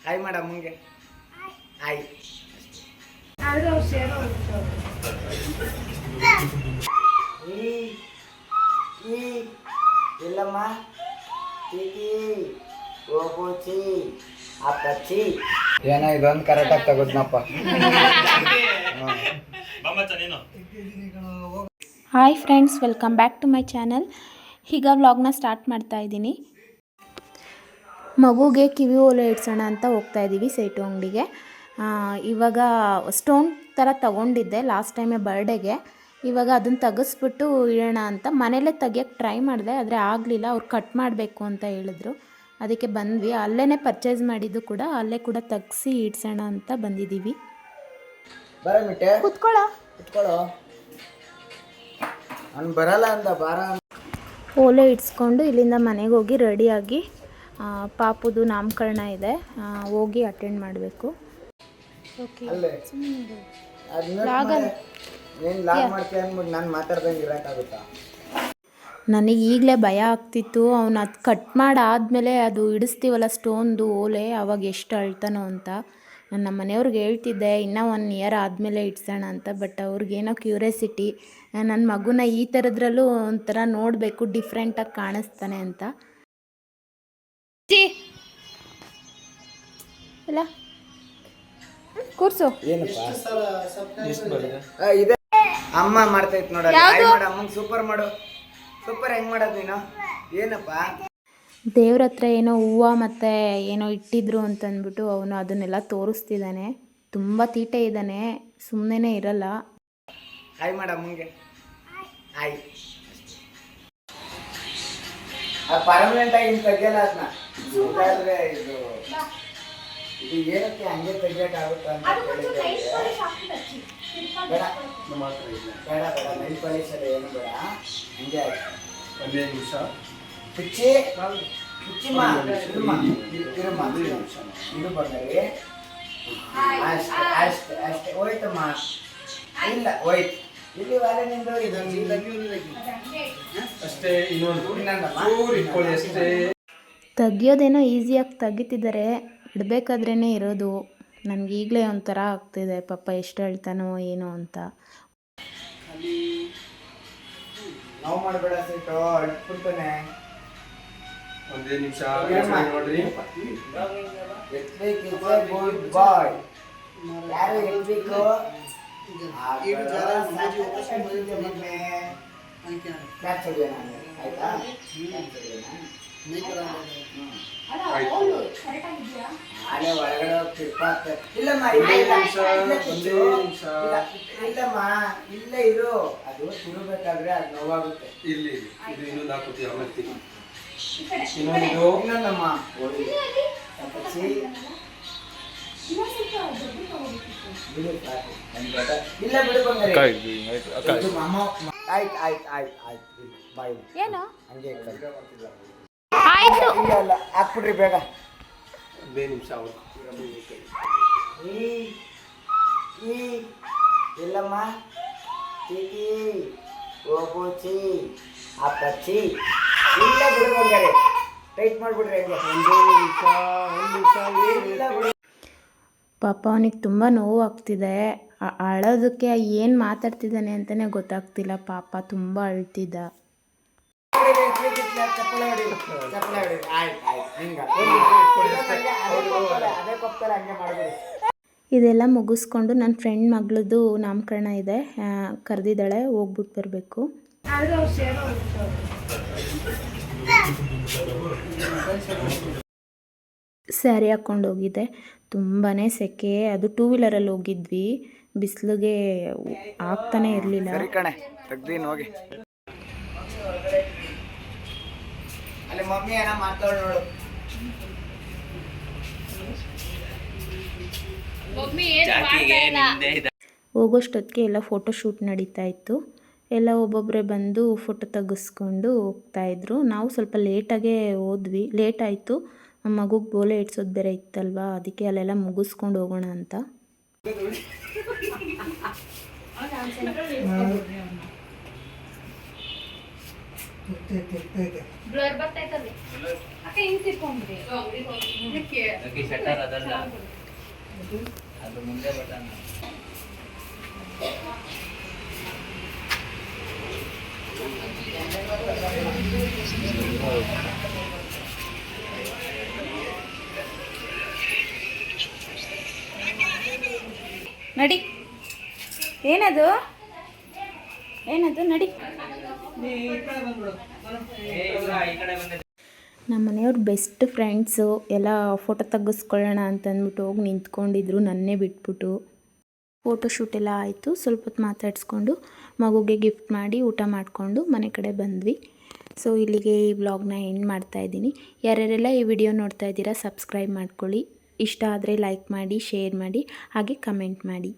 Hi madam ಮುಂಗೆ hi ಎಲ್ಲಮ್ಮ ಚೀಟಿ ಗೋಪೂಚಿ ಅಪ್ಪಚ್ಚಿ ಏನೋ ಇದೊಂದು ಕರೆಕ್ಟಾಗಿ ತಗೋದ್ನಪ್ಪ. Hi friends, welcome back to my channel. ಈಗ ವ್ಲಾಗ್ನ ಸ್ಟಾರ್ಟ್ ಮಾಡ್ತಾ ಇದ್ದೀನಿ. ಮಗುಗೆ ಕಿವಿ ಓಲೆ ಇಡ್ಸೋಣ ಅಂತ ಹೋಗ್ತಾ ಇದ್ದೀವಿ ಸೇಟು ಅಂಗಡಿಗೆ. ಇವಾಗ ಸ್ಟೋನ್ ಥರ ತೊಗೊಂಡಿದ್ದೆ ಲಾಸ್ಟ್ ಟೈಮೇ ಬರ್ಡೇಗೆ. ಇವಾಗ ಅದನ್ನು ತೆಗೆಸ್ಬಿಟ್ಟು ಇಡೋಣ ಅಂತ ಮನೇಲೇ ತೆಗಿಯೋಕ್ಕೆ ಟ್ರೈ ಮಾಡಿದೆ, ಆದರೆ ಆಗಲಿಲ್ಲ. ಅವ್ರು ಕಟ್ ಮಾಡಬೇಕು ಅಂತ ಹೇಳಿದ್ರು, ಅದಕ್ಕೆ ಬಂದ್ವಿ. ಅಲ್ಲೇ ಪರ್ಚೇಸ್ ಮಾಡಿದ್ದು ಕೂಡ, ಅಲ್ಲೇ ಕೂಡ ತೆಗ್ಸಿ ಇಡ್ಸೋಣ ಅಂತ ಬಂದಿದ್ದೀವಿ. ಕುತ್ಕೊಳ್ಳೋ ಬರಲ್ಲ ಅಂತ ಬಾರ. ಓಲೆ ಇಡ್ಸ್ಕೊಂಡು ಇಲ್ಲಿಂದ ಮನೆಗೆ ಹೋಗಿ ರೆಡಿಯಾಗಿ ಪಾಪುದು ನಾಮಕರಣ ಇದೆ, ಹೋಗಿ ಅಟೆಂಡ್ ಮಾಡಬೇಕು. ಓಕೆ, ನನಗೆ ಈಗಲೇ ಭಯ ಆಗ್ತಿತ್ತು. ಅವನು ಅದು ಕಟ್ ಮಾಡಾದಮೇಲೆ ಅದು ಇಡಿಸ್ತೀವಲ್ಲ ಸ್ಟೋನ್ದು ಓಲೆ, ಅವಾಗ ಎಷ್ಟು ಅಳ್ತಾನೋ ಅಂತ. ನಾನು ನಮ್ಮ ಮನೆಯವ್ರಿಗೆ ಹೇಳ್ತಿದ್ದೆ ಇನ್ನೂ 1 ಇಯರ್ ಆದಮೇಲೆ ಇಡ್ಸೋಣ ಅಂತ. ಬಟ್ ಅವ್ರಿಗೇನೋ ಕ್ಯೂರಿಯಾಸಿಟಿ, ನನ್ನ ಮಗುನ ಈ ಥರದ್ರಲ್ಲೂ ಒಂಥರ ನೋಡಬೇಕು, ಡಿಫ್ರೆಂಟಾಗಿ ಕಾಣಿಸ್ತಾನೆ ಅಂತ. ಇಲ್ಲ ಕೂರ್ಸು. ಇದೆ ಅಮ್ಮ ಮಾಡ್ತೈತ್ ನೋಡಲ್ಲ. ಅಮ್ಮಂಗೆ ಸೂಪರ್ ಮಾಡು. ಸೂಪರ್ ಹೆಂಗ್ ಮಾಡೋದು ನೀನು? ಏನಪ್ಪ ದೇವ್ರ ಹತ್ರ ಏನೋ ಹೂವು ಮತ್ತು ಏನೋ ಇಟ್ಟಿದ್ರು ಅಂತಂದ್ಬಿಟ್ಟು ಅವನು ಅದನ್ನೆಲ್ಲ ತೋರಿಸ್ತಿದ್ದಾನೆ. ತುಂಬ ತೀಟೆ ಇದ್ದಾನೆ, ಸುಮ್ಮನೆ ಇರಲ್ಲ. ಹಾಯ್ ಮಾಡ ಅಮ್ಮಂಗೆ ಹಾಯ್. ಪರ್ಮನೆಂಟ್ ಆಗಿ ತೆಗಿಯಲ್ಲ ಅದನ್ನ. ಇದು ಏನಕ್ಕೆ ಹಂಗೆ ತೆಗಿಯೋಕ್ಕಾಗುತ್ತಾ ಅಂತ ಬೇಡ ನೈಲ್ ಪಾಲಿಶ್ ಅಲ್ಲ, ಏನು ಬೇಡ, ಹಂಗೆ 15 ನಿಮಿಷ ಕುಚ್ಚಿ ಇದು ಬಂದರೆ ಅಷ್ಟೇ ಹೋಯ್ತಮ್ಮ. ಇಲ್ಲ ಹೋಯ್ತು, ಇಲ್ಲಿ ವಾಲಿನಿಂದ ಅಷ್ಟೇ. ತೆಗಿಯೋದೇನೋ ಈಸಿಯಾಗಿ ತೆಗಿತಿದ್ದಾರೆ, ಇಡಬೇಕಾದ್ರೇ ಇರೋದು. ನನಗೀಗಲೇ ಒಂಥರ ಆಗ್ತಿದೆ, ಪಾಪ ಎಷ್ಟು ಹೇಳ್ತಾನೋ ಏನೋ ಅಂತ. ನಾವು ಮಾಡಬೇಡ ಸೀಟು, ಅಳ್ಬಿಡ್ತಾನೆ. 1 ನಿಮಿಷ ನೋಡ್ರಿ. ಗುಡ್ ಬಾಯ್. ಯಾರು ಎತ್ಬೇಕು? ಆಯ್ತಾ? ಇಲ್ಲಮ್ಮ ಇಲ್ಲೇ ಇರು, ಅದು ತಿರುಬೇಕಾದ್ರೆ ಅದು ನೋವಾಗುತ್ತೆ. ಇಲ್ಲಿ ಇದು ಇನ್ನೊಂದು ಹಾಕೋತೀವಿ ಆಮೇಲೆ. ಇನ್ನೊಂದಮ್ಮ ಇಲ್ಲ ಬಿಡು ಬಂದರೆ ಆಯ್ತು ಬಾಯ್. ಏನು ಹಂಗೆ ಆಯ್ತು, ಇಲ್ಲ ಹಾಕ್ಬಿಡ್ರಿ ಬೇಗ. 15 ನಿಮಿಷ ಎಲ್ಲಮ್ಮ ಚೀಟಿ ಗೋಪೂಚಿ ಅಪ್ಪಚ್ಚಿ ಇಲ್ಲ ಬಿಡು ಬಂಗಾರೆ, ಟೈಟ್ ಮಾಡಿಬಿಡ್ರಿ ಹಂಗೆ. ಪಾಪ ಅವನಿಗೆ ತುಂಬ ನೋವು ಆಗ್ತಿದೆ. ಅಳೋದಕ್ಕೆ ಏನು ಮಾತಾಡ್ತಿದ್ದಾನೆ ಅಂತಲೇ ಗೊತ್ತಾಗ್ತಿಲ್ಲ. ಪಾಪ ತುಂಬ ಅಳ್ತಿದ್ದ. ಇದೆಲ್ಲ ಮುಗಿಸ್ಕೊಂಡು ನನ್ನ ಫ್ರೆಂಡ್ ಮಗಳದು ನಾಮಕರಣ ಇದೆ, ಕರೆದಿದ್ದಾಳೆ, ಹೋಗ್ಬಿಟ್ಟು ಬರಬೇಕು. ಸ್ಯಾರಿ ಹಾಕ್ಕೊಂಡು ಹೋಗಿದ್ದೆ, ತುಂಬಾ ಸೆಕೆ. ಅದು 2 ವೀಲರಲ್ಲಿ ಹೋಗಿದ್ವಿ, ಬಿಸಿಲಿಗೆ ಆಗ್ತಾನೆ ಇರಲಿಲ್ಲ. ಹೋಗಿ ಅಲ್ಲಿ ಮಮ್ಮಿ ಏನೋ ಮಾತಾಡ್ ನೋಡು. ಹೋಗೋಷ್ಟೊತ್ತಿಗೆ ಎಲ್ಲ ಫೋಟೋ ಶೂಟ್ ನಡೀತಾ ಇತ್ತು. ಎಲ್ಲ ಒಬ್ಬೊಬ್ಬರೇ ಬಂದು ಫೋಟೋ ತೆಗೆಸ್ಕೊಂಡು ಹೋಗ್ತಾಯಿದ್ರು. ನಾವು ಸ್ವಲ್ಪ ಲೇಟಾಗೇ ಹೋದ್ವಿ, ಲೇಟ್ ಆಯಿತು. ಮಗುಗೆ ಬೋಲೆ ಇಡ್ಸೋದು ಬೇರೆ ಇತ್ತಲ್ವ, ಅದಕ್ಕೆ ಅಲ್ಲೆಲ್ಲ ಮುಗಿಸ್ಕೊಂಡು ಹೋಗೋಣ ಅಂತ. ಬ್ಲರ್ ಬರ್ತೈತಲ್ಲ ಅಕ್ಕ ಹಿಂಗೆ ತಿರ್ಕೊಂಡ್ರಿ ಶಟರ್ ಅದಲ್ಲ ಅದು ಮುಂದೆ ಬಟನ್ ನಡಿ ಏನದು ಏನದು ನಡಿ ನಮ್ಮ ಮನೆಯವ್ರ ಬೆಸ್ಟ್ ಫ್ರೆಂಡ್ಸು ಎಲ್ಲ ಫೋಟೋ ತೆಗೆಸ್ಕೊಳ್ಳೋಣ ಅಂತಂದ್ಬಿಟ್ಟು ಹೋಗಿ ನಿಂತ್ಕೊಂಡಿದ್ರು ನನ್ನೇ ಬಿಟ್ಬಿಟ್ಟು ಫೋಟೋ ಶೂಟ್ ಎಲ್ಲ ಆಯಿತು. ಸ್ವಲ್ಪ ಹೊತ್ತು ಮಾತಾಡಿಸ್ಕೊಂಡು ಮಗುಗೆ ಗಿಫ್ಟ್ ಮಾಡಿ ಊಟ ಮಾಡಿಕೊಂಡು ಮನೆ ಕಡೆ ಬಂದ್ವಿ. ಸೊ ಇಲ್ಲಿಗೆ ಈ ವ್ಲಾಗ್ನ ಎಂಡ್ ಮಾಡ್ತಾಯಿದ್ದೀನಿ. ಯಾರ್ಯಾರೆಲ್ಲ ಈ ವಿಡಿಯೋ ನೋಡ್ತಾ ಇದ್ದೀರಾ ಸಬ್ಸ್ಕ್ರೈಬ್ ಮಾಡ್ಕೊಳ್ಳಿ. ಇಷ್ಟ ಆದರೆ ಲೈಕ್ ಮಾಡಿ, ಶೇರ್ ಮಾಡಿ, ಹಾಗೆ ಕಮೆಂಟ್ ಮಾಡಿ.